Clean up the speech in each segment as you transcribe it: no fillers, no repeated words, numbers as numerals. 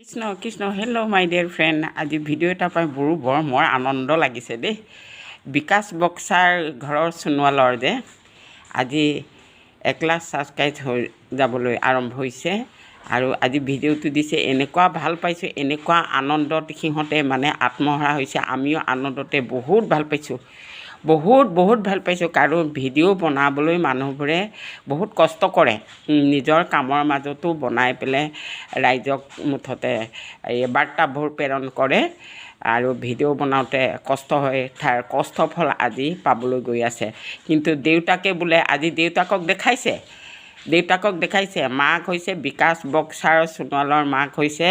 Krishna Krishna hello' মাই dear friend আজি video' এটা পাই বৰ মোৰ আনন্দ লাগিছে দেই বিকাশ বক্সাৰ ঘৰৰ সোণোৱালৰ যে আজি 1 লাখ ছাবস্ক্ৰাইব হৈ যাবলৈ আৰম্ভ হৈছে আৰু আজি ভিডিঅ'টো দিছে এনেকুৱা ভাল পাইছোঁ এনেকুৱা আনন্দত সিহঁতে মানে আত্মহাৰা হৈছে আমিও আনন্দতে বহুত ভাল পাইছোঁ বহুত ভাল পাইছোঁ কাৰণ ভিডিঅ' বনাবলৈ মানুহবোৰে বহুত কষ্ট কৰে নিজৰ কামৰ মাজতো বনাই পেলাই ৰাইজক মুঠতে এই বাৰ্তাবোৰ প্ৰেৰণ কৰে আৰু ভিডিঅ' বনাওঁতে কষ্ট হয় তাৰ কষ্টৰ ফল আজি পাবলৈ গৈ আছে কিন্তু দেউতাকে বোলে আজি দেউতাকক দেখাইছে মাক হৈছে বিকাশ বক্সাৰ সোণোৱালৰ মাক হৈছে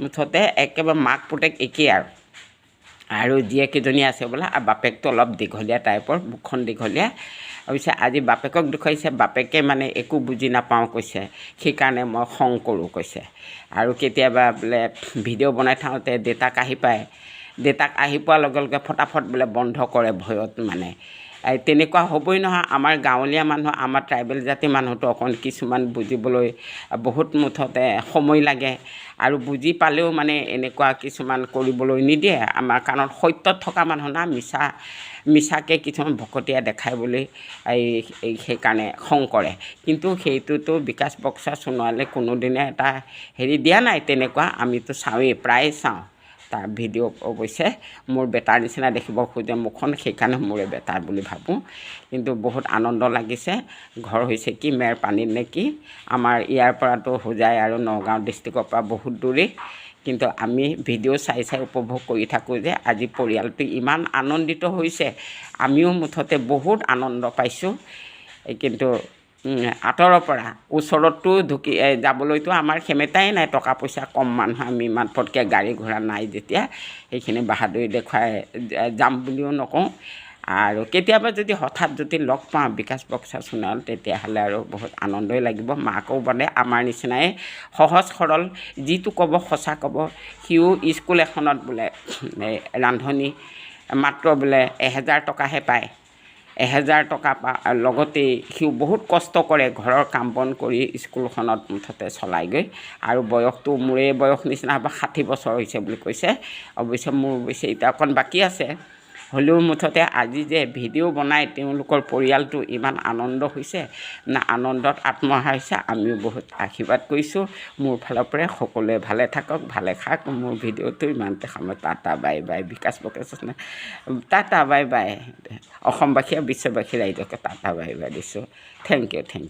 মুঠতে একেবাৰে মাক পুতেক একেই আৰু জীয়েকেইজনী আছে বোলে আৰু বাপেকটো অলপ দীঘলীয়া টাইপৰ মুখখন দীঘলীয়া অৱশ্যে আজি বাপেকক দেখুৱাইছে বাপেকে মানে একো বুজি নাপাওঁ কৈছে সেইকাৰণে মই খং কৰোঁ কৈছে আৰু কেতিয়াবা বোলে ভিডিঅ' বনাই থাকোঁতে দেউতাক আহি পোৱাৰ লগে লগে ফটাফট বোলে বন্ধ কৰে ভয়ত মানে তেনেকুৱা হ'বই নহয় আমাৰ গাঁৱলীয়া মানুহ আমাৰ ট্ৰাইবেল জাতিৰ মানুহটো অকণ কিছুমান বুজিবলৈ বহুত মুঠতে সময় লাগে আৰু বুজি পালেও মানে এনেকুৱা কিছুমান কৰিবলৈ নিদিয়ে আমাৰ কাৰণ সত্যত থকা মানুহ না মিছাকৈ কিছুমান ভকতীয়া দেখাই বুলি সেইকাৰণে খং কৰে কিন্তু সেইটোতো বিকাশ বক্সাৰ সোণোৱালে কোনোদিনে এটা হেৰি দিয়া নাই তেনেকুৱা আমিতো চাওঁৱেই প্ৰায়ে চাওঁ তাৰ ভিডিঅ' অৱশ্যে মোৰ বেটাৰ নিচিনা দেখিব খোজে মুখখন সেইকাৰণে মোৰে বেটাৰ বুলি ভাবোঁ কিন্তু বহুত আনন্দ লাগিছে ঘৰ হৈছে কি মেৰ পানীত নে কি আমাৰ ইয়াৰ পৰাতো হোজাই আৰু নগাঁও ডিষ্ট্ৰিক্টৰ পৰা বহুত দূৰেই কিন্তু আমি ভিডিঅ' চাই উপভোগ কৰি থাকোঁ যে আজি পৰিয়ালটো ইমান আনন্দিত হৈছে আমিও মুঠতে বহুত আনন্দ পাইছোঁ কিন্তু আঁতৰৰ পৰা ওচৰতো ঢুকি যাবলৈতো আমাৰ ক্ষমতাই নাই টকা পইচা কম মানুহ আমি ইমান পটকৈ গাড়ী ঘোঁৰা নাই যেতিয়া সেইখিনি বাহাদুৰি দেখুৱাই যাম বুলিও নকওঁ আৰু কেতিয়াবা যদি হঠাৎ যদি লগ পাওঁ বিকাশ বক্সাৰ সোণোৱাল তেতিয়াহ'লে আৰু বহুত আনন্দই লাগিব মাকো মানে আমাৰ নিচিনাই সহজ সৰল যিটো ক'ব সঁচা ক'ব সিও স্কুল এখনত বোলে ৰান্ধনি মাত্ৰ বোলে 1000 টকাহে পায় 1000 টকা লগতেই সিও বহুত কষ্ট কৰে ঘৰৰ কাম বন কৰি স্কুলখনত মুঠতে চলাইগৈ আৰু বয়সটো মোৰে বয়স নিচিনা হ'ব 60 বছৰ হৈছে বুলি কৈছে অৱশ্যে মোৰ এতিয়া অকণ বাকী আছে হ'লেও মুঠতে আজি যে ভিডিঅ' বনাই তেওঁলোকৰ পৰিয়ালটো ইমান আনন্দ হৈছে না আনন্দত আত্মহাৰা হৈছে আমিও বহুত আশীৰ্বাদ কৰিছোঁ মোৰ ফালৰ পৰাই সকলোৱে ভালে থাকক ভালে খাওক মোৰ ভিডিঅ'টো ইমানতে সময় টাটা বাই বাই বিকাশ বক্সাৰ টাটা বাই বাই অসমবাসী আৰু বিশ্ববাসী ৰাইজকে টাটা বাই বাই দিছোঁ থেংক ইউ